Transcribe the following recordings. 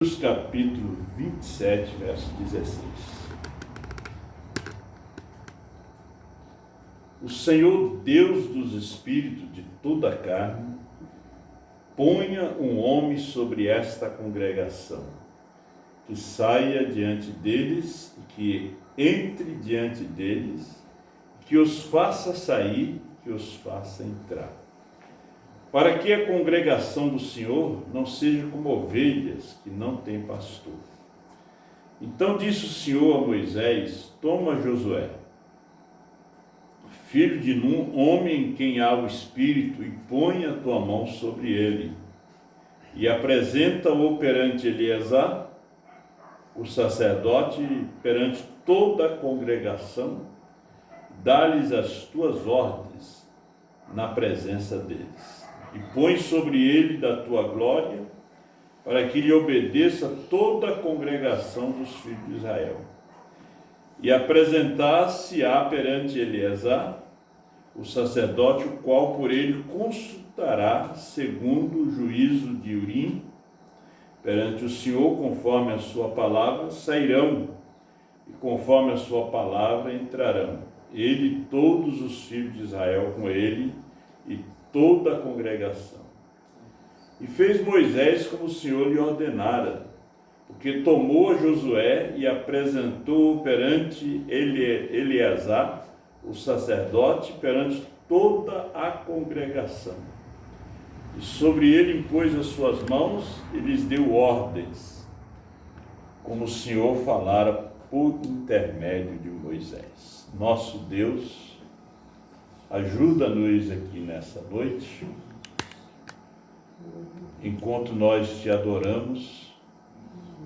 Capítulo 27, verso 16. O Senhor Deus dos espíritos de toda a carne, ponha um homem sobre esta congregação, que saia diante deles e que entre diante deles, que os faça sair, que os faça entrar, para que a congregação do Senhor não seja como ovelhas que não têm pastor. Então disse o Senhor a Moisés: toma Josué, filho de Nun, homem em quem há o Espírito, e põe a tua mão sobre ele, e apresenta-o perante Eleazar, o sacerdote, perante toda a congregação, dá-lhes as tuas ordens na presença deles. E põe sobre ele da tua glória, para que lhe obedeça toda a congregação dos filhos de Israel. E apresentar-se-á perante Eleazar, o sacerdote, o qual por ele consultará, segundo o juízo de Urim, perante o Senhor, conforme a sua palavra, sairão, e conforme a sua palavra entrarão. Ele e todos os filhos de Israel com ele, e toda a congregação. E fez Moisés como o Senhor lhe ordenara, porque tomou a Josué e apresentou-o perante Eleazar, o sacerdote, perante toda a congregação. E sobre ele impôs as suas mãos e lhes deu ordens, como o Senhor falara por intermédio de Moisés. Nosso Deus, ajuda-nos aqui nessa noite, enquanto nós te adoramos,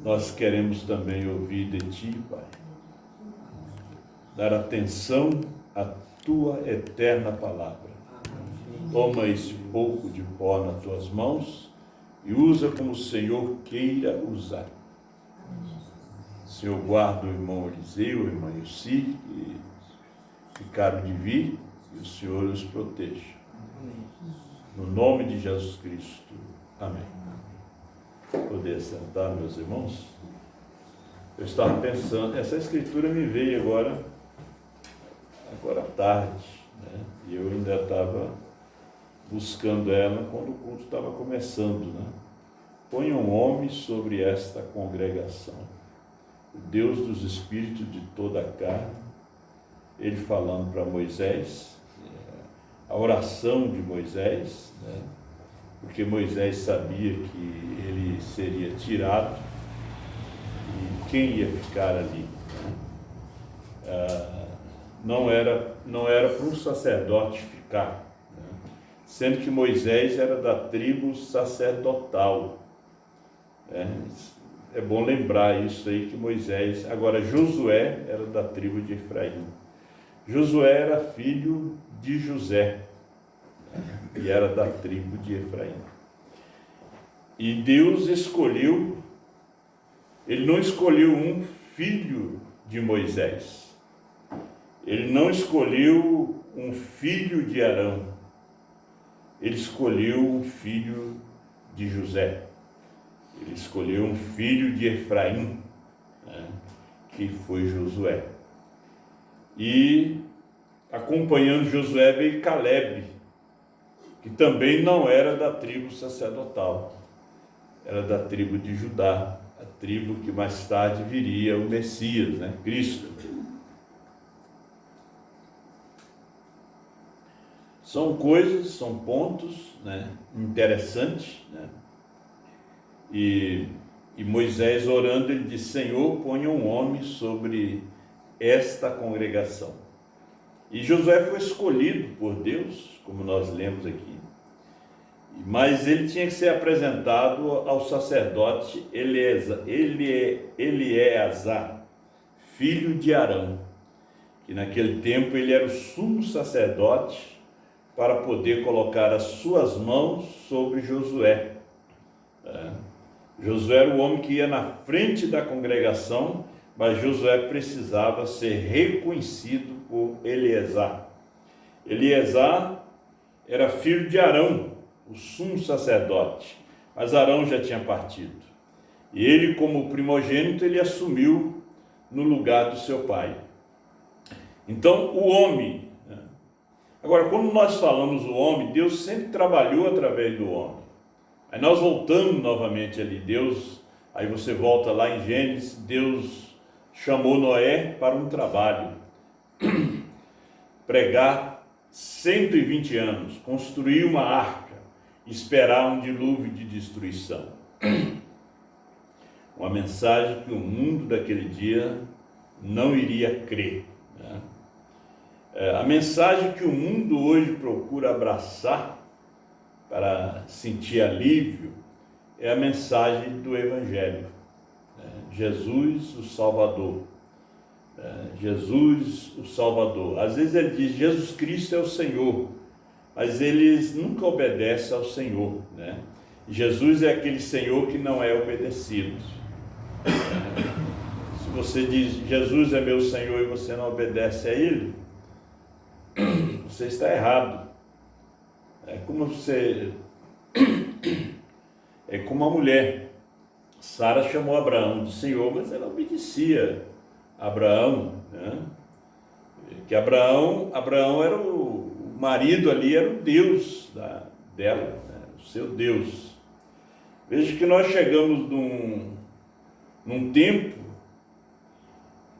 nós queremos também ouvir de ti, Pai, dar atenção à tua eterna palavra. Toma esse pouco de pó nas tuas mãos e usa como o Senhor queira usar. Senhor, guarda o irmão Eliseu, o irmão Yossi, que ficaram de vir, e o Senhor os proteja. No nome de Jesus Cristo. Amém. Poder sentar, meus irmãos? Eu estava pensando, essa escritura me veio agora à tarde, né? E eu ainda estava buscando ela quando o culto estava começando, né? Ponha um homem sobre esta congregação, o Deus dos espíritos de toda a carne, ele falando para Moisés, a oração de Moisés, né? Porque Moisés sabia que ele seria tirado e quem ia ficar ali, né? Não era para um sacerdote ficar, né? Sendo que Moisés era da tribo sacerdotal, né? É bom lembrar isso aí, que Moisés, agora Josué era da tribo de Efraim. Josué era filho de José, né? E era da tribo de Efraim. E Deus escolheu, ele não escolheu um filho de Moisés, ele não escolheu um filho de Arão, ele escolheu um filho de José, ele escolheu um filho de Efraim, né? Que foi Josué. E acompanhando Josué veio Caleb, que também não era da tribo sacerdotal, era da tribo de Judá, a tribo que mais tarde viria o Messias, né? Cristo. São coisas, são pontos, né? Interessantes, né? E Moisés orando, ele disse: Senhor, ponha um homem sobre esta congregação. E Josué foi escolhido por Deus, como nós lemos aqui, mas ele tinha que ser apresentado ao sacerdote Eleazar, filho de Arão, que naquele tempo ele era o sumo sacerdote, para poder colocar as suas mãos sobre Josué. Josué era o homem que ia na frente da congregação, mas Josué precisava ser reconhecido por Eleazar. Eleazar era filho de Arão, o sumo sacerdote, mas Arão já tinha partido. E ele, como primogênito, ele assumiu no lugar do seu pai. Então, o homem, né? Agora, quando nós falamos o homem, Deus sempre trabalhou através do homem. Aí nós voltamos novamente ali, aí você volta lá em Gênesis, Deus chamou Noé para um trabalho, pregar 120 anos, construir uma arca, esperar um dilúvio de destruição. Uma mensagem que o mundo daquele dia não iria crer, né? A mensagem que o mundo hoje procura abraçar para sentir alívio é a mensagem do Evangelho, né? Jesus o Salvador, Jesus o Salvador. Às vezes ele diz Jesus Cristo é o Senhor, mas eles nunca obedecem ao Senhor, né? Jesus é aquele Senhor que não é obedecido. Se você diz Jesus é meu Senhor e você não obedece a Ele, você está errado. É como a mulher. Sara chamou Abraão de Senhor, mas ela obedecia a Abraão, né? Que Abraão era o marido ali, era o Deus dela, né? O seu Deus. Veja que nós chegamos num tempo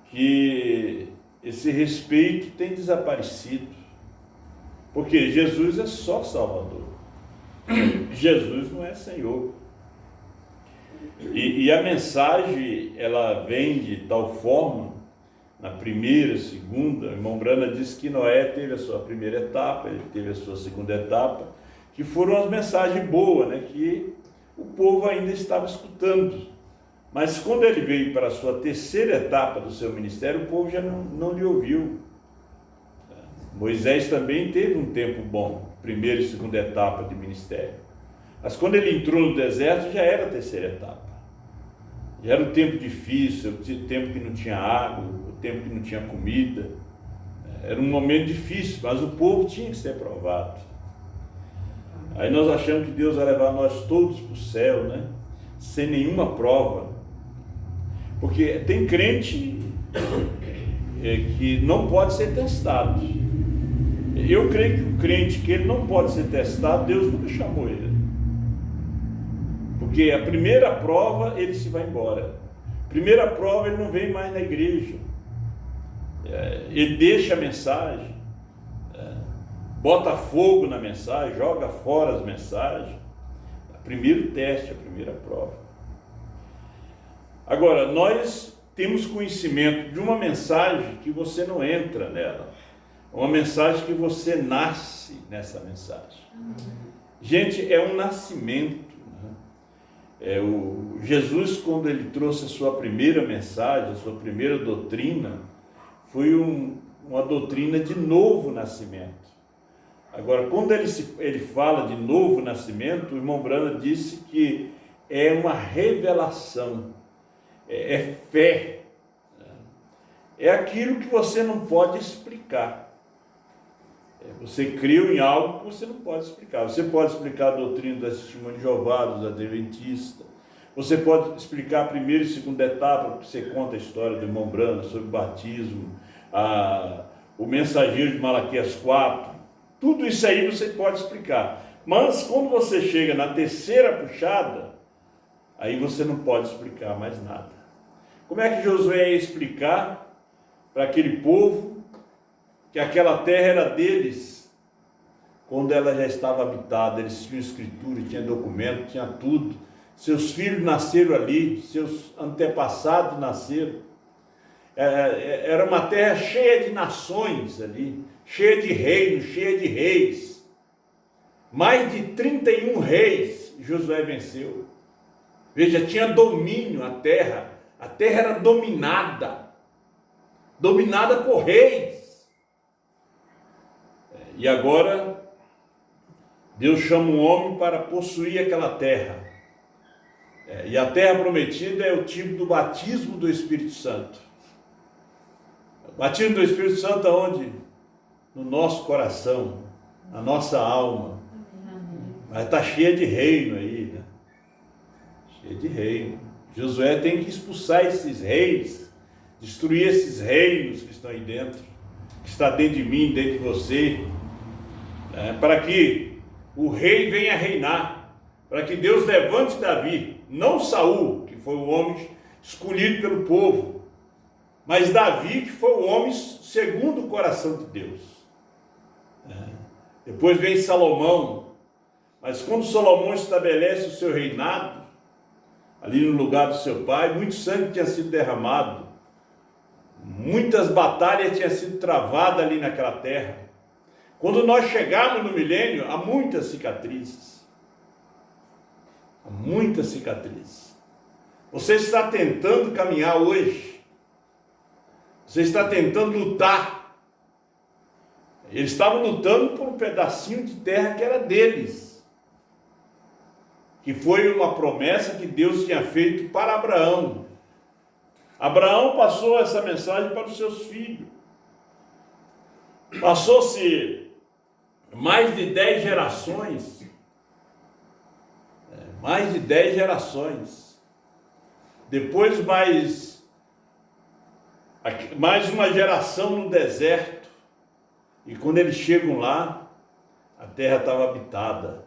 que esse respeito tem desaparecido, porque Jesus é só Salvador, Jesus não é Senhor. E a mensagem, ela vem de tal forma, na primeira, segunda, o irmão Brana disse que Noé teve a sua primeira etapa, ele teve a sua segunda etapa, que foram as mensagens boas, né, que o povo ainda estava escutando. Mas quando ele veio para a sua terceira etapa do seu ministério, o povo já não lhe ouviu. Moisés também teve um tempo bom, primeira e segunda etapa de ministério. Mas quando ele entrou no deserto, já era a terceira etapa. Já era o tempo difícil, o tempo que não tinha água, o tempo que não tinha comida. Era um momento difícil, mas o povo tinha que ser provado. Aí nós achamos que Deus vai levar nós todos para o céu, né? Sem nenhuma prova. Porque tem crente que não pode ser testado. Eu creio que o crente que ele não pode ser testado, Deus nunca chamou ele. Porque a primeira prova ele se vai embora. Primeira prova ele não vem mais na igreja. Ele deixa a mensagem, bota fogo na mensagem, joga fora as mensagens. Primeiro teste, a primeira prova. Agora, nós temos conhecimento de uma mensagem que você não entra nela. Uma mensagem que você nasce nessa mensagem. Gente, é um nascimento. Né? Jesus, quando ele trouxe a sua primeira mensagem, a sua primeira doutrina, foi uma doutrina de novo nascimento. Agora, quando ele fala de novo nascimento, o irmão Brana disse que é uma revelação, é fé, é aquilo que você não pode explicar. Você criou em algo que você não pode explicar. Você pode explicar a doutrina da Testemunha de Jeová, dos Adventistas. Você pode explicar a primeira e segunda etapa, que você conta a história do irmão Brana sobre o batismo, o mensageiro de Malaquias 4. Tudo isso aí você pode explicar. Mas quando você chega na terceira puxada, aí você não pode explicar mais nada. Como é que Josué ia explicar para aquele povo que aquela terra era deles, quando ela já estava habitada? Eles tinham escritura, tinham documento, tinha tudo. Seus filhos nasceram ali, seus antepassados nasceram. Era uma terra cheia de nações ali, cheia de reinos, cheia de reis. Mais de 31 reis Josué venceu. Veja, tinha domínio a terra era dominada por reis. E agora, Deus chama um homem para possuir aquela terra. E a terra prometida é o tipo do batismo do Espírito Santo. O batismo do Espírito Santo aonde? No nosso coração, na nossa alma. Mas está cheia de reino aí, né? Cheia de reino. Josué tem que expulsar esses reis, destruir esses reinos que estão aí dentro, que está dentro de mim, dentro de você, para que o rei venha reinar, para que Deus levante Davi, não Saul, que foi o homem escolhido pelo povo, mas Davi, que foi o homem segundo o coração de Deus. Depois vem Salomão, mas quando Salomão estabelece o seu reinado, ali no lugar do seu pai, muito sangue tinha sido derramado, muitas batalhas tinham sido travadas ali naquela terra. Quando nós chegarmos no milênio, há muitas cicatrizes. Há muitas cicatrizes. Você está tentando caminhar hoje. Você está tentando lutar. Eles estavam lutando por um pedacinho de terra que era deles, que foi uma promessa que Deus tinha feito para Abraão. Abraão passou essa mensagem para os seus filhos. Passou-se mais de 10 gerações. Mais de 10 gerações. Depois mais uma geração no deserto. E quando eles chegam lá, a terra estava habitada.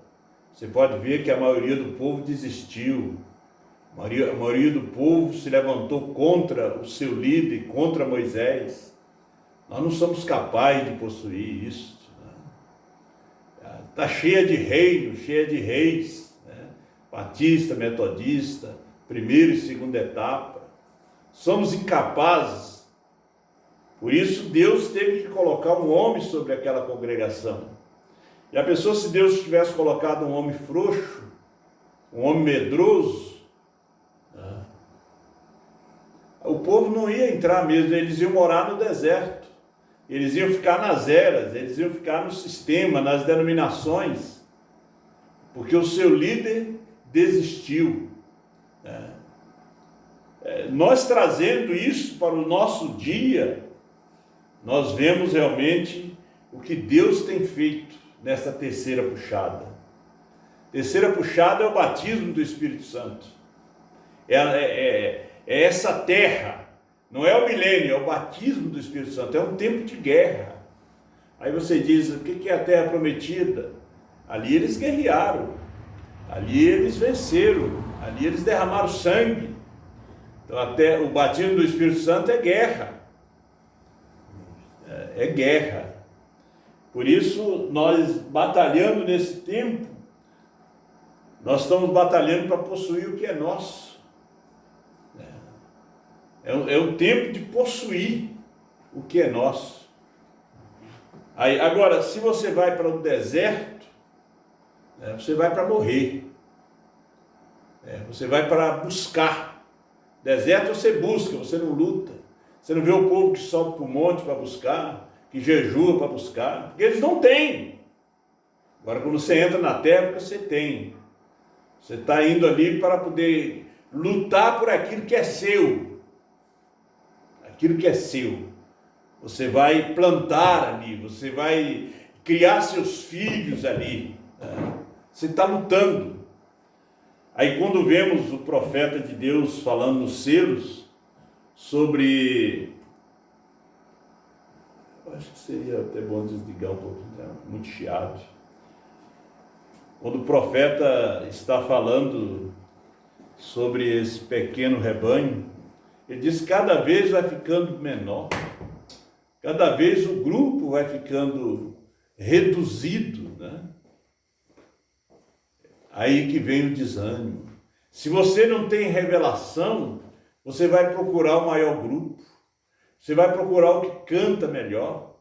Você pode ver que a maioria do povo desistiu. A maioria do povo se levantou contra o seu líder, contra Moisés. Nós não somos capazes de possuir isso. Está cheia de reino, cheia de reis. Batista, metodista, primeira e segunda etapa. Somos incapazes. Por isso Deus teve que colocar um homem sobre aquela congregação. E a pessoa, se Deus tivesse colocado um homem frouxo, um homem medroso, o povo não ia entrar mesmo, eles iam morar no deserto, eles iam ficar nas eras, eles iam ficar no sistema, nas denominações, porque o seu líder desistiu. Nós trazendo isso para o nosso dia, nós vemos realmente o que Deus tem feito nessa terceira puxada. Terceira puxada é o batismo do Espírito Santo. É essa terra, não é o milênio, é o batismo do Espírito Santo, é um tempo de guerra. Aí você diz, o que é a terra prometida? Ali eles guerrearam, ali eles venceram, ali eles derramaram sangue. Então até o batismo do Espírito Santo é guerra. É guerra. Por isso nós batalhando nesse tempo, nós estamos batalhando para possuir o que é nosso. É um tempo de possuir o que é nosso. Agora, se você vai para o deserto, você vai para morrer. Você vai para buscar. Deserto você busca, você não luta. Você não vê o povo que sobe para o monte para buscar, que jejua para buscar, porque eles não têm. Agora, quando você entra na terra, você tem. Você está indo ali para poder lutar por aquilo que é seu. Aquilo que é seu. Você vai plantar ali, você vai criar seus filhos ali. Você está lutando. Aí quando vemos o profeta de Deus falando nos selos, sobre... Eu acho que seria até bom desligar um pouquinho, muito chiado. Quando o profeta está falando sobre esse pequeno rebanho, ele diz que cada vez vai ficando menor, cada vez o grupo vai ficando reduzido, Aí que vem o desânimo. Se você não tem revelação, você vai procurar o maior grupo, você vai procurar o que canta melhor,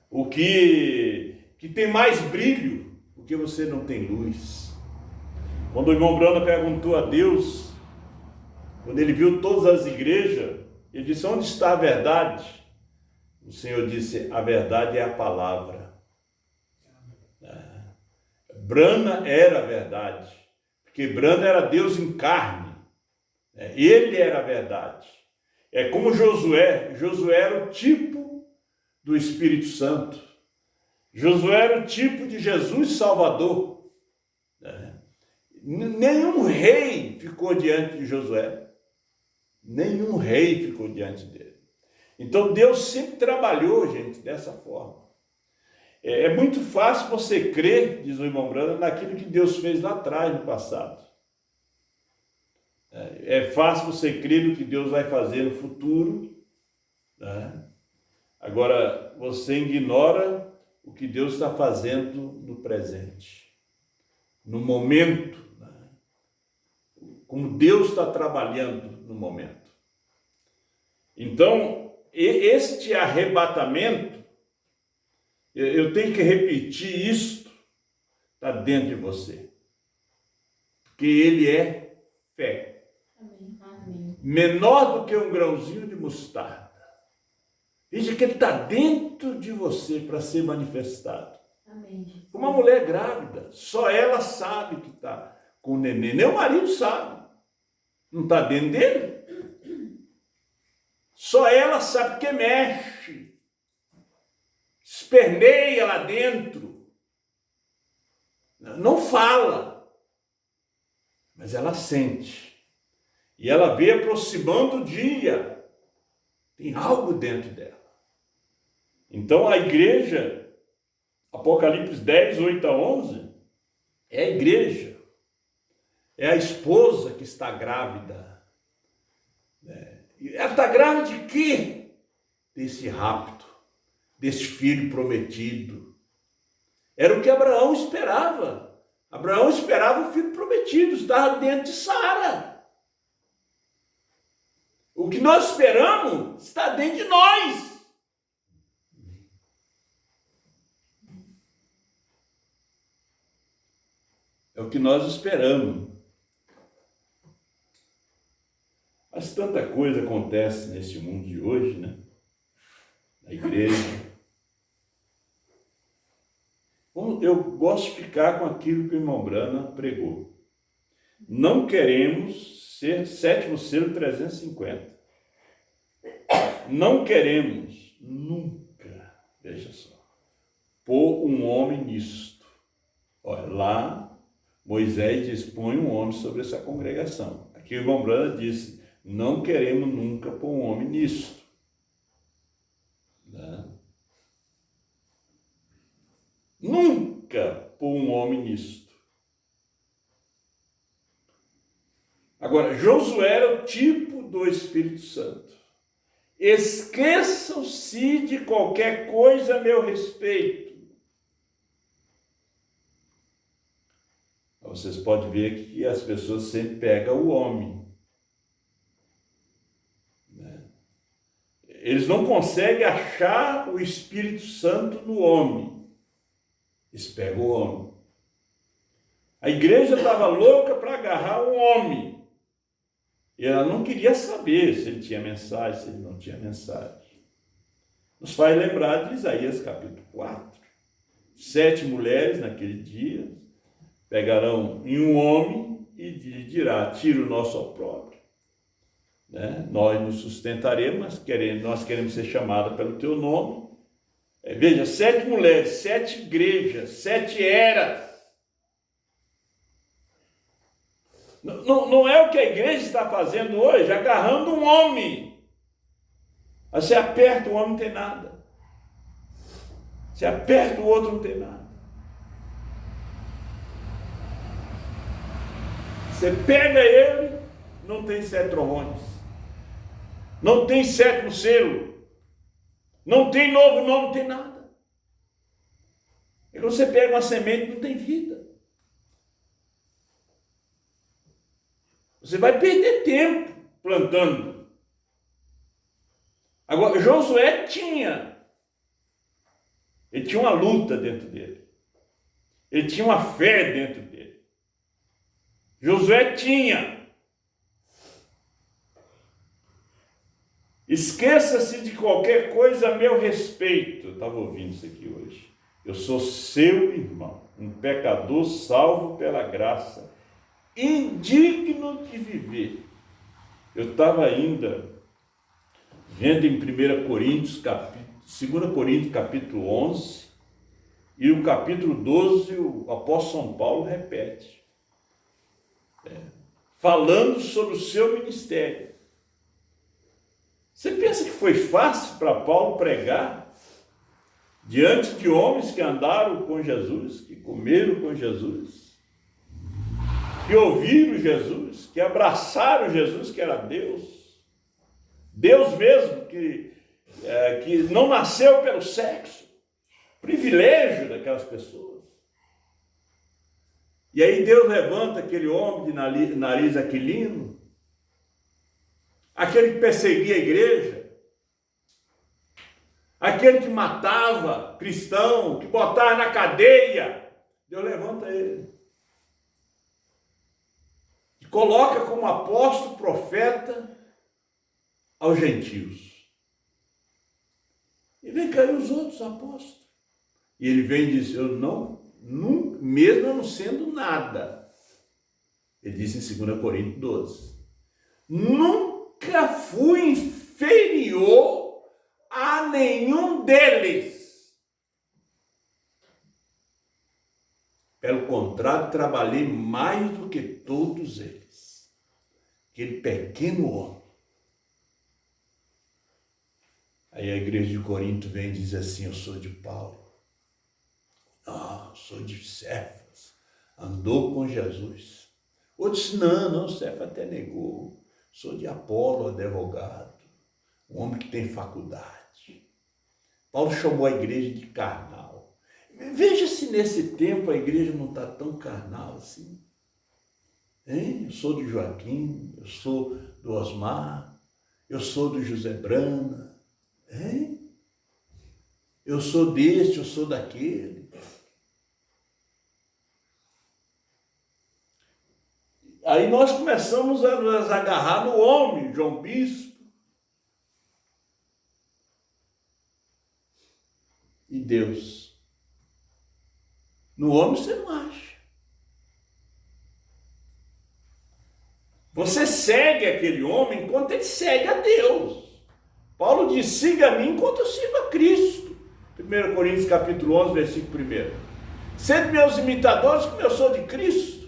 o que tem mais brilho, porque você não tem luz. Quando o irmão Brana perguntou a Deus, quando ele viu todas as igrejas, ele disse, onde está a verdade? O Senhor disse, a verdade é a palavra. Brana era a verdade, porque Brana era Deus em carne. Ele era a verdade. É como Josué. Josué era o tipo do Espírito Santo. Josué era o tipo de Jesus Salvador. Nenhum rei ficou diante de Josué. Nenhum rei ficou diante dele. Então Deus sempre trabalhou, gente, dessa forma. É muito fácil você crer, diz o irmão Branda, naquilo que Deus fez lá atrás, no passado. É fácil você crer no que Deus vai fazer no futuro, né? Agora, você ignora o que Deus está fazendo no presente, no momento, né? Como Deus está trabalhando no momento. Então, este arrebatamento, eu tenho que repetir isto, está dentro de você. Porque ele é fé. Amém. Menor do que um grãozinho de mostarda. Veja que ele está dentro de você para ser manifestado. Amém. Uma mulher grávida, só ela sabe que está com o neném. Nem o marido sabe. Não está dentro dele. Só ela sabe porque mexe. Esperneia lá dentro. Não fala. Mas ela sente. E ela vê aproximando o dia. Tem algo dentro dela. Então a igreja, Apocalipse 10, 8 a 11, é a igreja. É a esposa que está grávida. Ela está grávida de quê? Desse rapto, desse filho prometido. Era o que Abraão esperava. Abraão esperava o filho prometido, estava dentro de Sara. O que nós esperamos está dentro de nós. É o que nós esperamos. Mas tanta coisa acontece nesse mundo de hoje, né? Na igreja. Eu gosto de ficar com aquilo que o irmão Brana pregou. Não queremos ser sétimo selo 350. Não queremos nunca, veja só, pôr um homem nisto. Olha, lá Moisés diz, põe um homem sobre essa congregação. Aqui o irmão Brana disse, não queremos nunca pôr um homem nisto. Né? Nunca pôr um homem nisto. Agora, Josué era o tipo do Espírito Santo. Esqueçam-se de qualquer coisa a meu respeito. Vocês podem ver que as pessoas sempre pegam o homem. Eles não conseguem achar o Espírito Santo no homem. Eles pegam o homem. A igreja estava louca para agarrar o homem. E ela não queria saber se ele tinha mensagem, se ele não tinha mensagem. Nos faz lembrar de Isaías capítulo 4. 7 mulheres naquele dia pegarão em um homem e dirá, tira o nosso opróbrio. Né? Nós nos sustentaremos, nós queremos ser chamados pelo teu nome. Veja, 7 mulheres, 7 igrejas, 7 eras. Não é o que a igreja está fazendo hoje, agarrando um homem. Você aperta o homem, não tem nada. Você aperta o outro, não tem nada. Você pega ele, não tem 7 trovões. Não tem 7º selo. Não tem novo nome, não tem nada. E quando você pega uma semente, não tem vida. Você vai perder tempo plantando. Agora, Josué ele tinha uma luta dentro dele. Ele tinha uma fé dentro dele. Josué tinha. Esqueça-se de qualquer coisa a meu respeito. Eu estava ouvindo isso aqui hoje. Eu sou seu irmão, um pecador salvo pela graça, indigno de viver. Eu estava ainda vendo em 2 Coríntios capítulo 11, e o capítulo 12, o apóstolo São Paulo repete. falando sobre o seu ministério. Você pensa que foi fácil para Paulo pregar diante de homens que andaram com Jesus, que comeram com Jesus, que ouviram Jesus, que abraçaram Jesus, que era Deus, Deus mesmo, que não nasceu pelo sexo, privilégio daquelas pessoas. E aí Deus levanta aquele homem de nariz aquilino, aquele que perseguia a igreja, aquele que matava cristão, que botava na cadeia. Deus levanta ele e coloca como apóstolo, profeta aos gentios. E vem cair os outros apóstolos. E ele vem e diz, mesmo eu não sendo nada, ele disse em 2 Coríntios 12, nunca fui inferior a nenhum deles. Pelo contrário, trabalhei mais do que todos eles. Aquele pequeno homem. Aí a igreja de Corinto vem e diz assim, eu sou de Paulo. Não, sou de Cefas. Andou com Jesus. Outro disse, não, Cefas até negou. Sou de Apolo, advogado. Um homem que tem faculdade. Paulo chamou a igreja de carnal. Veja se nesse tempo a igreja não está tão carnal assim. Hein? Eu sou do Joaquim, eu sou do Osmar, eu sou do José Brana. Hein? Eu sou deste, eu sou daquele. Aí nós começamos a nos agarrar no homem, João Bispo. E Deus. No homem você não acha. Você segue aquele homem enquanto ele segue a Deus. Paulo diz, siga a mim enquanto eu sigo a Cristo. 1 Coríntios capítulo 11, versículo 1. Sede meus imitadores como eu sou de Cristo.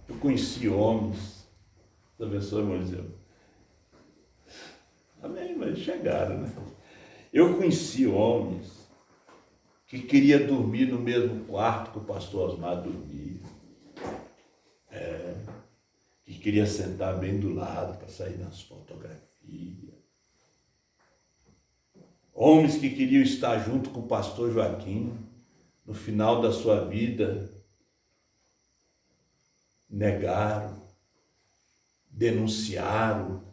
Eu conheci homens, Deus abençoe, Moisés. Amém, mas chegaram, né? Eu conheci homens que queriam dormir no mesmo quarto que o pastor Osmar dormia. Que queria sentar bem do lado para sair nas fotografias. Homens que queriam estar junto com o pastor Joaquim no final da sua vida, negaram, denunciaram,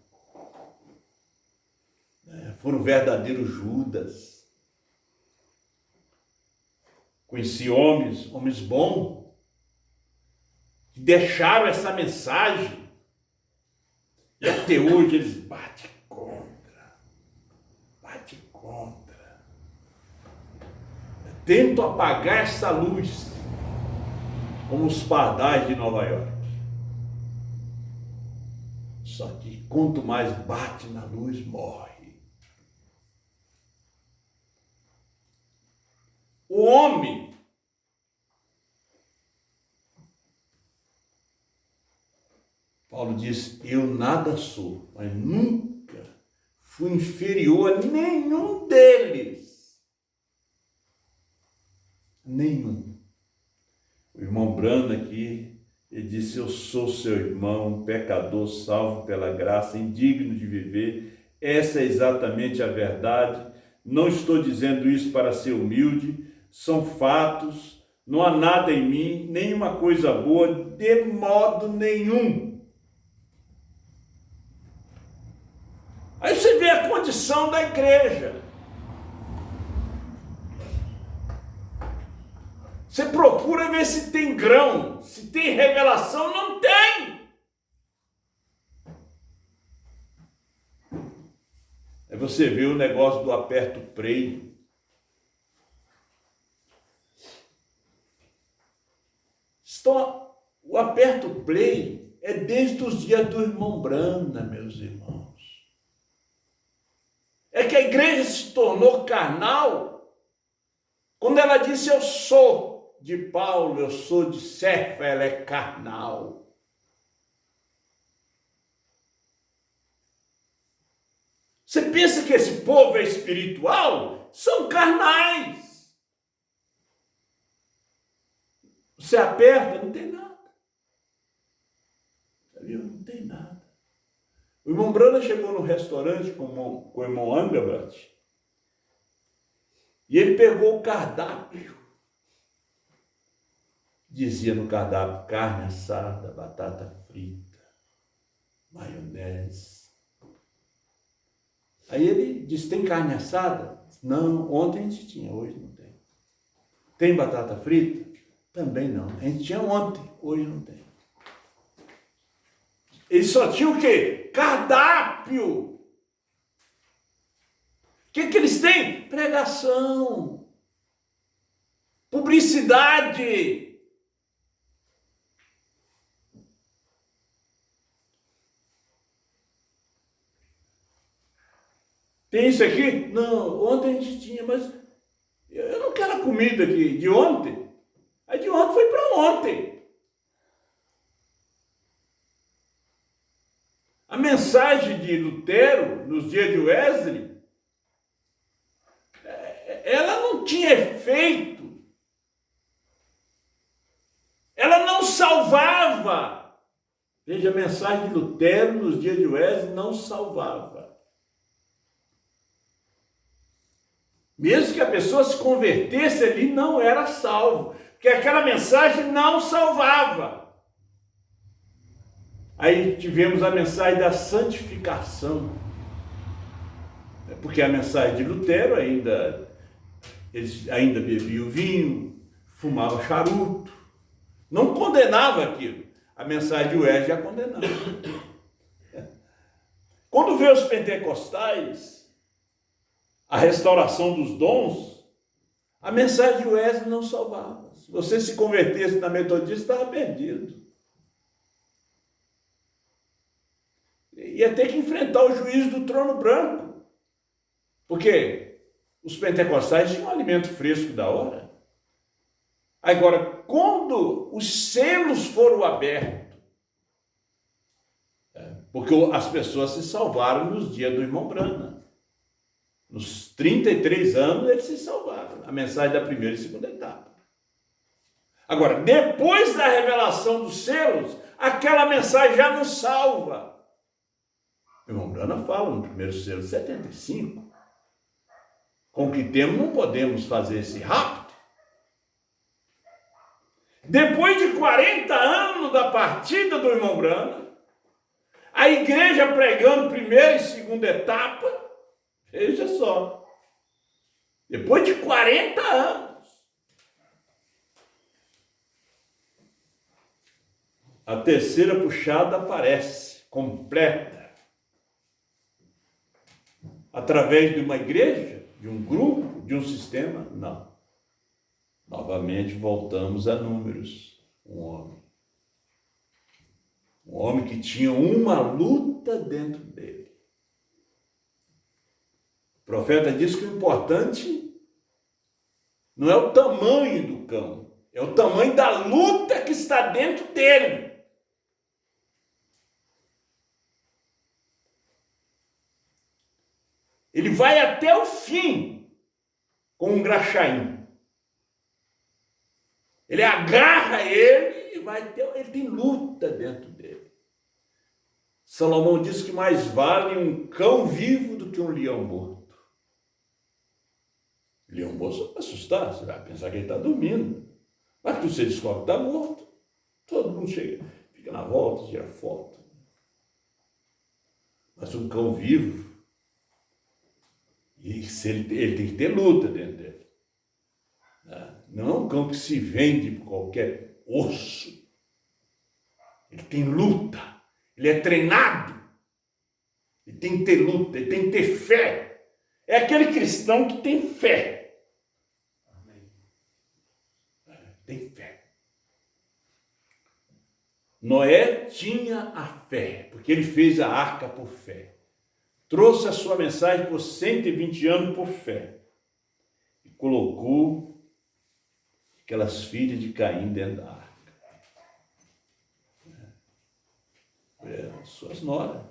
foram verdadeiros Judas. Conheci homens bons, que deixaram essa mensagem e até hoje eles batem contra. Tentam apagar essa luz, como os pardais de Nova York. Só que quanto mais bate na luz, morre. O homem Paulo diz, eu nada sou, mas nunca fui inferior a nenhum deles. Nenhum. O irmão Brando aqui, ele disse, eu sou seu irmão, um pecador salvo pela graça, indigno de viver. Essa é exatamente a verdade. Não estou dizendo isso para ser humilde, são fatos, não há nada em mim, nenhuma coisa boa, de modo nenhum. Aí você vê a condição da igreja. Você procura ver se tem grão, se tem revelação, não tem. Aí você vê o negócio do aperto play. O aperto play é desde os dias do irmão Branda, meus irmãos. É que a igreja se tornou carnal quando ela disse eu sou de Paulo, eu sou de Cefa, ela é carnal. Você pensa que esse povo é espiritual? São carnais. Você aperta, não tem nada. Não tem nada. O irmão Brana chegou no restaurante com o irmão Angabrat e ele pegou o cardápio. Dizia no cardápio: carne assada, batata frita, maionese. Aí ele disse: tem carne assada? Não, ontem a gente tinha, hoje não tem. Tem batata frita? Também não. A gente tinha ontem, hoje não tem. Ele só tinha o quê? Cardápio. O que eles têm? Pregação. Publicidade. Tem isso aqui? Não, ontem a gente tinha, mas eu não quero a comida aqui de ontem. A de ontem foi para ontem. A mensagem de Lutero, nos dias de Wesley, ela não tinha efeito. Ela não salvava. Veja, a mensagem de Lutero, nos dias de Wesley, não salvava. Mesmo que a pessoa se convertesse ali, não era salvo. Porque aquela mensagem não salvava. Aí tivemos a mensagem da santificação. Porque a mensagem de Lutero eles ainda bebiam vinho, fumavam charuto. Não condenava aquilo. A mensagem de Wesley já condenava. Quando veio os pentecostais, a restauração dos dons, a mensagem de Wesley não salvava. Se você se convertesse na metodista, estava perdido. Ia ter que enfrentar o juízo do trono branco. Porque os pentecostais tinham um alimento fresco da hora. Agora, quando os selos foram abertos, porque as pessoas se salvaram nos dias do irmão Brana. Nos 33 anos, eles se salvaram. A mensagem da primeira e segunda etapa. Agora, depois da revelação dos selos, aquela mensagem já não salva. O irmão Brana fala no primeiro selo, 75. Com o que temos, não podemos fazer esse rapto. Depois de 40 anos da partida do irmão Brana, a igreja pregando primeira e segunda etapa, veja só, depois de 40 anos, a terceira puxada aparece, completa, através de uma igreja, de um grupo, de um sistema? Não. Novamente voltamos a Números. Um homem que tinha uma luta dentro dele. O profeta diz que o importante não é o tamanho do cão, é o tamanho da luta que está dentro dele. Ele vai até o fim com um graxaim. Ele agarra ele e vai até... Ele tem luta dentro dele. Salomão diz que mais vale um cão vivo do que um leão morto. Leão morto, vai assustar, você vai pensar que ele está dormindo. Mas quando você descobre que está morto, todo mundo chega, fica na volta, tira foto. Mas um cão vivo, e se ele tem que ter luta dentro dele. Não é um cão que se vende por qualquer osso. Ele tem luta, ele é treinado, ele tem que ter luta, ele tem que ter fé. É aquele cristão que tem fé. Tem fé. Noé tinha a fé, porque ele fez a arca por fé. Trouxe a sua mensagem por 120 anos por fé. E colocou aquelas filhas de Caim dentro da arca. Suas noras.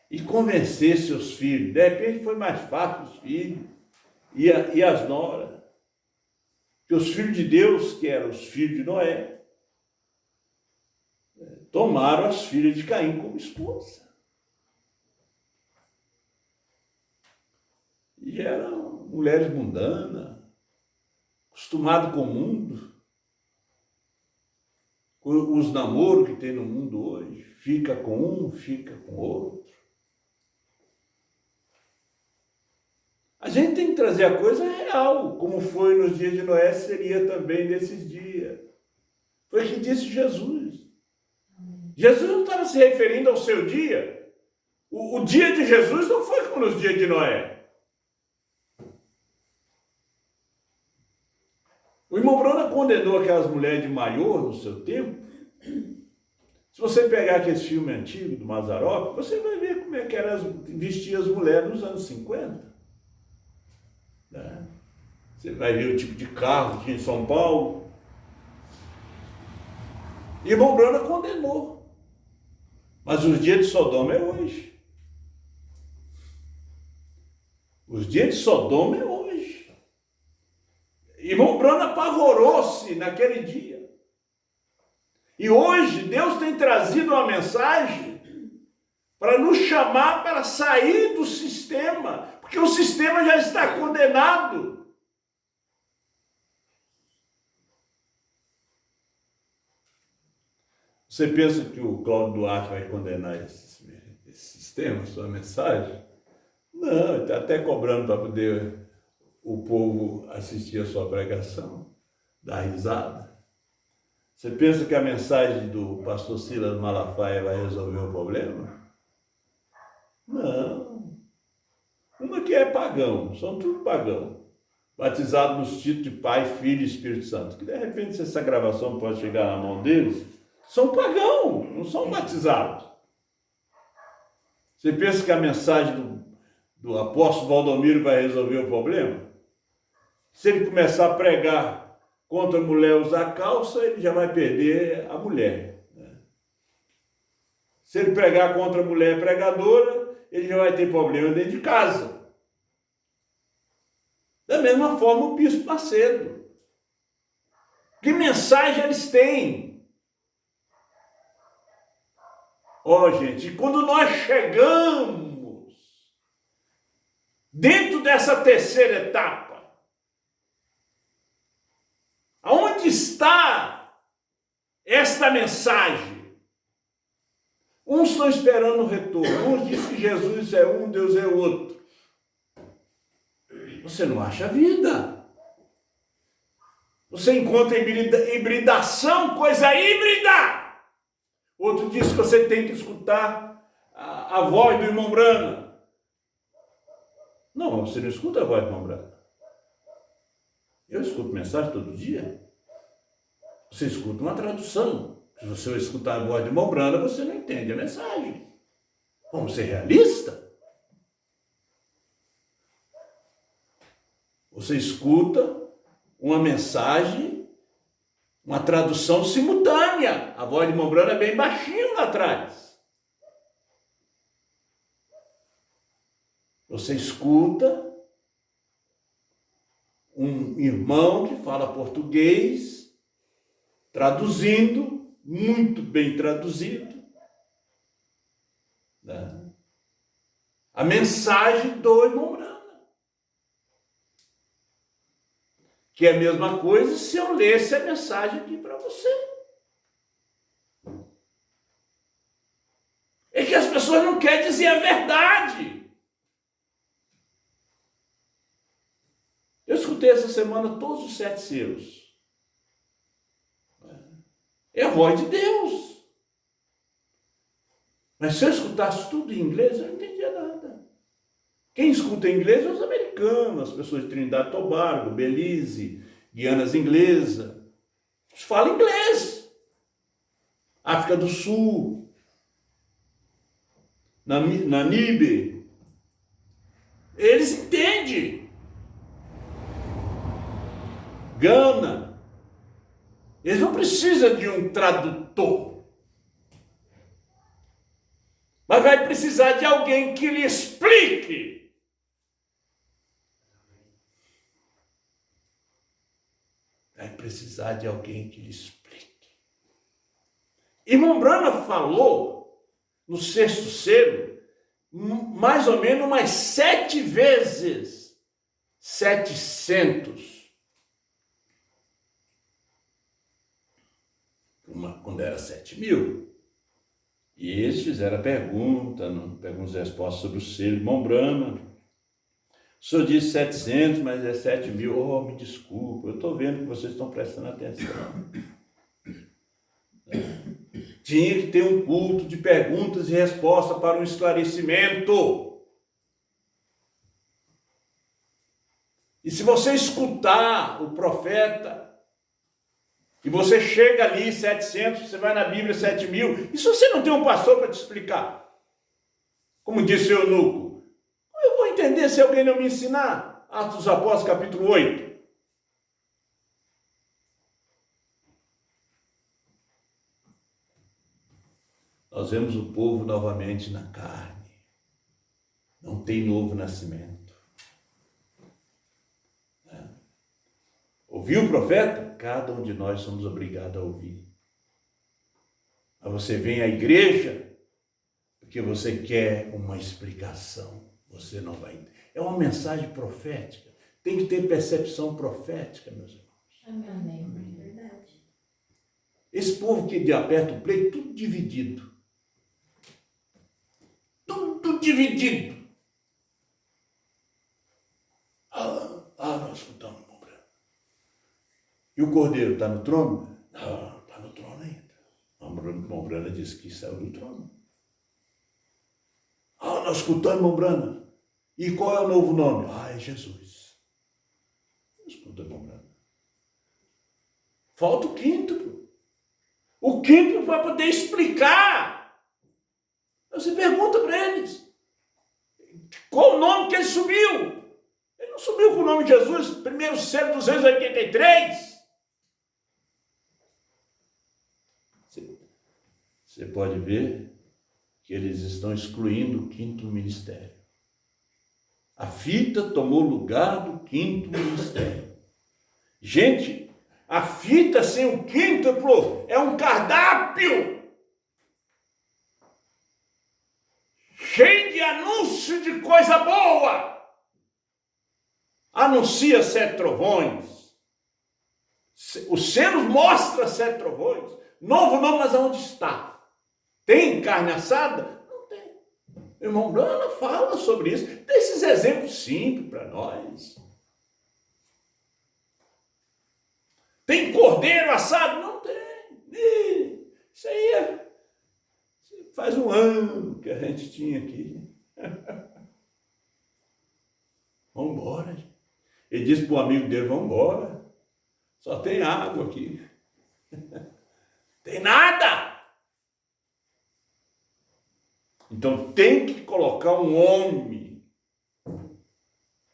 E convencer seus filhos. De repente foi mais fácil os filhos e as noras. Que os filhos de Deus, que eram os filhos de Noé, tomaram as filhas de Caim como esposa. E eram mulheres mundanas, acostumadas com o mundo, com os namoros que tem no mundo hoje. Fica com um, fica com outro. A gente tem que trazer a coisa real, como foi nos dias de Noé, seria também nesses dias. Foi o que disse Jesus. Jesus não estava se referindo ao seu dia. O dia de Jesus não foi como nos dias de Noé. O irmão Brona condenou aquelas mulheres de maiô no seu tempo. Se você pegar aqueles filmes antigos do Mazzaropi, você vai ver como é que vestiam as mulheres nos anos 50. Você vai ver o tipo de carro que tinha em São Paulo. E o irmão Brona condenou. Mas os dias de Sodoma é hoje. Os dias de Sodoma é hoje. Irmão Brona apavorou-se naquele dia. E hoje Deus tem trazido uma mensagem para nos chamar para sair do sistema, porque o sistema já está condenado. Você pensa que o Cláudio Duarte vai condenar esse sistema, sua mensagem? Não, ele está até cobrando para poder o povo assistir a sua pregação, dar risada. Você pensa que a mensagem do pastor Silas Malafaia vai resolver o problema? Não. Uma que é pagão, são tudo pagão. Batizado nos títulos de Pai, Filho e Espírito Santo. Que de repente, se essa gravação pode chegar na mão deles, são pagão, não são batizados. Você pensa que a mensagem do apóstolo Valdomiro vai resolver o problema? Se ele começar a pregar contra a mulher usar calça, ele já vai perder a mulher. Se ele pregar contra a mulher pregadora, ele já vai ter problema dentro de casa. Da mesma forma o bispo Macedo. Que mensagem eles têm? Gente, quando nós chegamos dentro dessa terceira etapa, aonde está esta mensagem? Uns estão esperando o retorno, uns dizem que Jesus é um, Deus é outro. Você não acha vida. Você encontra hibridação, coisa híbrida. Outro diz que você tem que escutar a voz do irmão Brana. Não, você não escuta a voz do irmão Brana. Eu escuto mensagem todo dia. Você escuta uma tradução. Se você escutar a voz do irmão Brana, você não entende a mensagem. Vamos ser realistas. Você escuta uma mensagem, uma tradução simultânea. A voz de irmão Brana é bem baixinho lá atrás. Você escuta um irmão que fala português, traduzindo, muito bem traduzido, né? A mensagem do irmão Brana. Que é a mesma coisa se eu lesse a mensagem aqui para você. É que as pessoas não querem dizer a verdade. Eu escutei essa semana todos os 7 selos. É a voz de Deus. Mas se eu escutasse tudo em inglês, eu não entendia nada. Quem escuta em inglês é os americanos, as pessoas de Trinidad e Tobago, Belize, Guianas Inglesa. Eles falam inglês. África do Sul, Namíbia. Eles entendem. Gana. Eles não precisam de um tradutor. Mas vai precisar de alguém que lhe explique. Vai precisar de alguém que lhe explique. Irmão Branham falou no sexto selo, mais ou menos umas 7 vezes 700. Quando era 7.000. E eles fizeram a pergunta e respostas sobre o selo. Irmão Branham, o senhor disse 700, mas é 7.000. Oh, me desculpa, eu estou vendo que vocês estão prestando atenção. Tinha que ter um culto de perguntas e respostas para um esclarecimento. E se você escutar o profeta, e você chega ali, 700, você vai na Bíblia, 7.000, e se você não tem um pastor para te explicar? Como disse o eunuco, eu vou entender se alguém não me ensinar. Atos dos Apóstolos, capítulo 8. Nós vemos o povo novamente na carne. Não tem novo nascimento. Ouviu o profeta? Cada um de nós somos obrigados a ouvir. Mas você vem à igreja porque você quer uma explicação. Você não vai entender. É uma mensagem profética. Tem que ter percepção profética, meus irmãos. Amém. É verdade. Esse povo que aperta o play, tudo dividido. Tudo dividido. Nós escutamos. E o cordeiro está no trono? Não, está no trono ainda. Irmão Brana disse que saiu do trono. Nós escutamos, irmão Brana. E qual é o novo nome? É Jesus. Escuta, irmão Brana. Falta o quinto. O quinto vai poder explicar. Você pergunta para eles. Qual o nome que ele subiu? Ele não subiu com o nome de Jesus, primeiro selo 283. Você pode ver que eles estão excluindo o quinto ministério. A fita tomou lugar do quinto ministério. Gente, a fita sem o quíntuplo é um cardápio cheio de anúncio de coisa boa. Anuncia 7 trovões. O selo mostra 7 trovões. Novo nome, mas aonde está? Tem carne assada? Não tem. O irmão Brana fala sobre isso. Dá esses exemplos simples para nós. Tem cordeiro assado? Não tem. Isso aí faz um ano que a gente tinha aqui. Vamos embora. Ele disse para o amigo dele, vamos embora. Só tem água aqui. Tem nada. Então tem que colocar um homem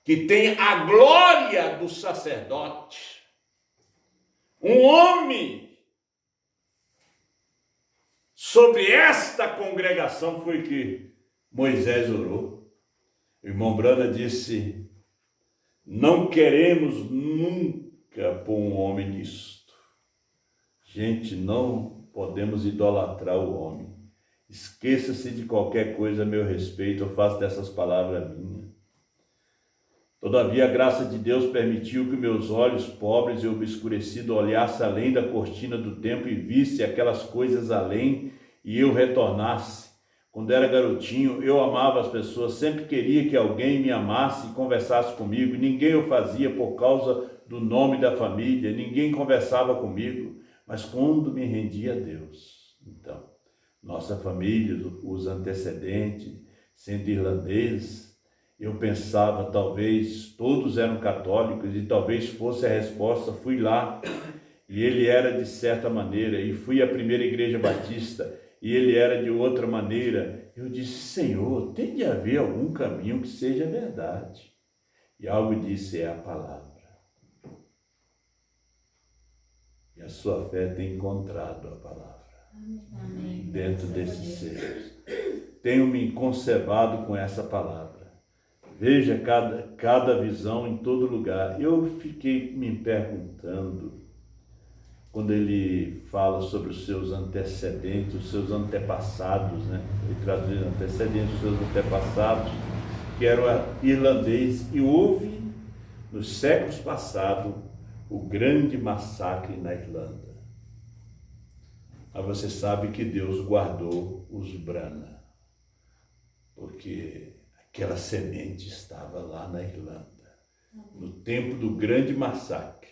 que tem a glória do sacerdote. Um homem. Sobre esta congregação foi que Moisés orou. O irmão Brana disse, não queremos nunca pôr um homem nisto. Gente, não podemos idolatrar o homem. Esqueça-se de qualquer coisa a meu respeito, eu faço dessas palavras minhas. Todavia, a graça de Deus permitiu que meus olhos pobres e obscurecidos olhassem além da cortina do tempo e visse aquelas coisas além e eu retornasse. Quando era garotinho, eu amava as pessoas, sempre queria que alguém me amasse e conversasse comigo. Ninguém o fazia por causa do nome da família, ninguém conversava comigo, mas quando me rendia a Deus, então, nossa família, os antecedentes, sendo irlandeses, eu pensava, talvez todos eram católicos e talvez fosse a resposta, fui lá e ele era de certa maneira e fui à primeira igreja batista e ele era de outra maneira. Eu disse, Senhor, tem de haver algum caminho que seja verdade. E algo disse, é a palavra. E a sua fé tem encontrado a palavra dentro desses seres. Tenho me conservado com essa palavra. Veja cada visão em todo lugar. Eu fiquei me perguntando, quando ele fala sobre os seus antecedentes, os seus antepassados, né? Ele traduz antecedentes, os seus antepassados, que eram irlandês, e houve, nos séculos passados, o grande massacre na Irlanda. Mas você sabe que Deus guardou os Brana, porque aquela semente estava lá na Irlanda. No tempo do grande massacre,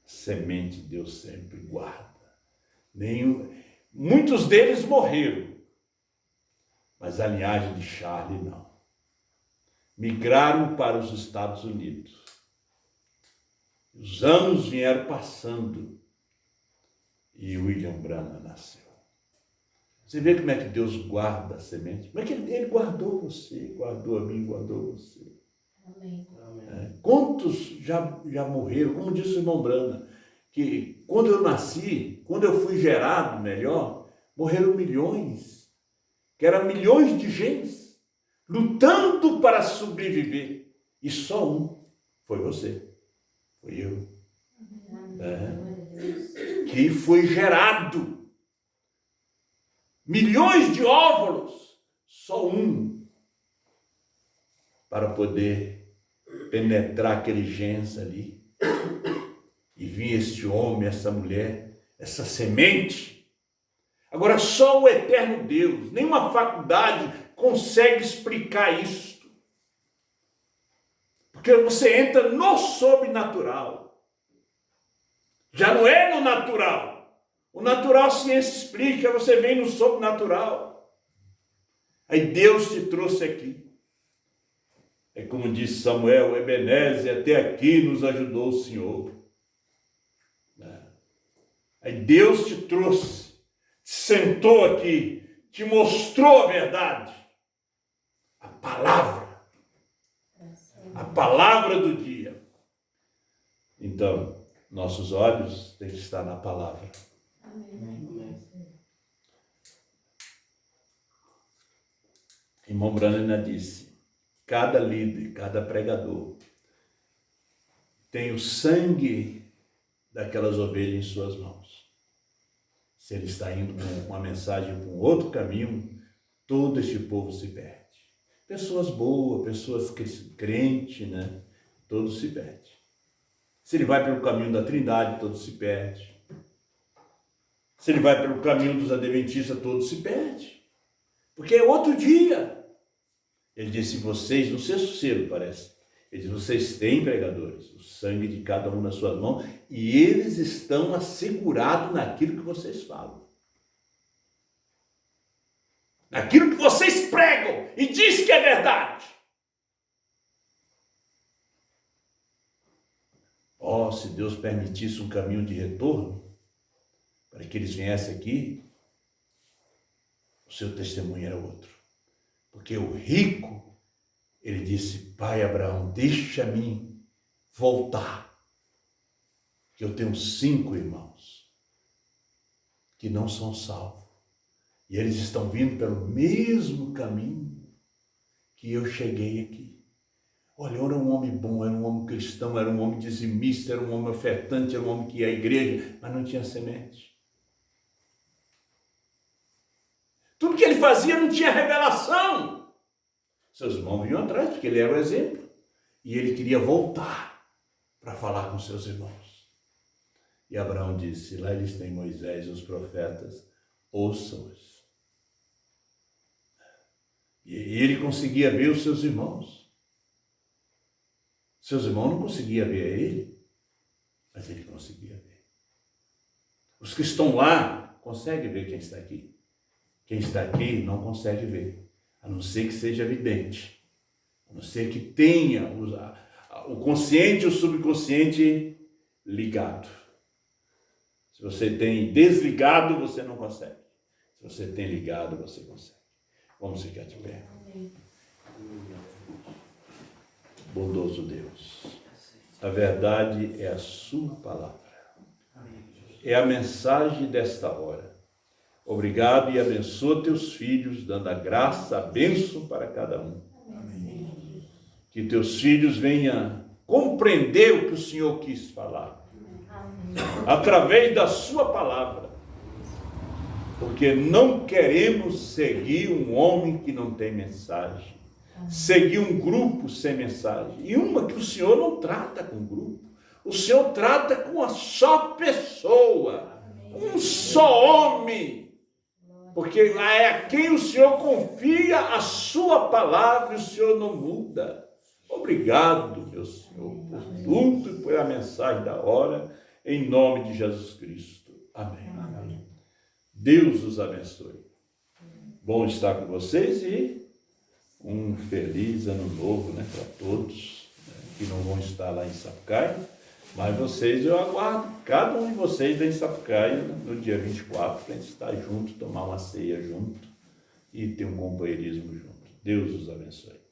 a semente Deus sempre guarda. Muitos deles morreram, mas a linhagem de Charlie não. Migraram para os Estados Unidos. Os anos vieram passando e William Branham nasceu. Você vê como é que Deus guarda a semente? Como é que ele guardou você, guardou a mim, guardou você. Amém. Quantos já morreram? Como disse o irmão Branham, que quando eu nasci, quando eu fui gerado, melhor, morreram milhões, que eram milhões de gente, lutando para sobreviver. E só um foi você, foi eu. Que foi gerado. Milhões de óvulos, só um, para poder penetrar aquele genes ali. E vir esse homem, essa mulher, essa semente. Agora, só o eterno Deus, nenhuma faculdade consegue explicar isso. Porque você entra no sobrenatural. Já não é no natural. O natural a ciência explica, você vem no sobrenatural. Aí Deus te trouxe aqui. É como disse Samuel, Ebenezer, até aqui nos ajudou o Senhor. Aí Deus te trouxe, te sentou aqui, te mostrou a verdade. A palavra do dia. Então, nossos olhos têm que estar na palavra. Amém. Irmão Branham disse, cada líder, cada pregador tem o sangue daquelas ovelhas em suas mãos. Se ele está indo com uma mensagem para um outro caminho, todo este povo se perde. Pessoas boas, pessoas crentes, né? Todos se perdem. Se ele vai pelo caminho da Trindade, todos se perdem. Se ele vai pelo caminho dos adventistas, todos se perdem. Porque é outro dia. Ele disse, vocês, no sexto selo parece, ele diz, vocês têm pregadores, o sangue de cada um nas suas mãos, e eles estão assegurados naquilo que vocês falam. Naquilo que vocês pregam e diz que é verdade. Oh, se Deus permitisse um caminho de retorno, para que eles viessem aqui, o seu testemunho era outro. Porque o rico, ele disse, pai Abraão, deixa-me voltar, que eu tenho 5 irmãos que não são salvos. E eles estão vindo pelo mesmo caminho que eu cheguei aqui. Olha, eu era um homem bom, era um homem cristão, era um homem dizimista, era um homem ofertante, era um homem que ia à igreja, mas não tinha semente. Tudo que ele fazia não tinha revelação. Seus irmãos vinham atrás, porque ele era o exemplo. E ele queria voltar para falar com seus irmãos. E Abraão disse, lá eles têm Moisés e os profetas, ouçam-os. E ele conseguia ver os seus irmãos. Seus irmãos não conseguiam ver ele, mas ele conseguia ver. Os que estão lá conseguem ver quem está aqui. Quem está aqui não consegue ver, a não ser que seja evidente, a não ser que tenha o consciente e o subconsciente ligado. Se você tem desligado, você não consegue. Se você tem ligado, você consegue. Vamos ficar de pé. Bondoso Deus, a verdade é a sua palavra. é a mensagem desta hora. Obrigado e abençoa teus filhos, dando a graça, a bênção para cada um. Que teus filhos venham compreender o que o Senhor quis falar. Através da sua palavra. Porque não queremos seguir um homem que não tem mensagem. Seguir um grupo sem mensagem. E uma que o Senhor não trata com grupo. O Senhor trata com uma só pessoa. Um só homem. Porque é a quem o Senhor confia a sua palavra e o Senhor não muda. Obrigado, meu Senhor, por tudo e por a mensagem da hora, em nome de Jesus Cristo. Amém. Amém. Deus os abençoe. Bom estar com vocês e um feliz ano novo, né, para todos, né, que não vão estar lá em Sapucaia. Mas vocês, eu aguardo cada um de vocês em Sapucaia no dia 24, para a gente estar junto, tomar uma ceia junto e ter um companheirismo junto. Deus os abençoe.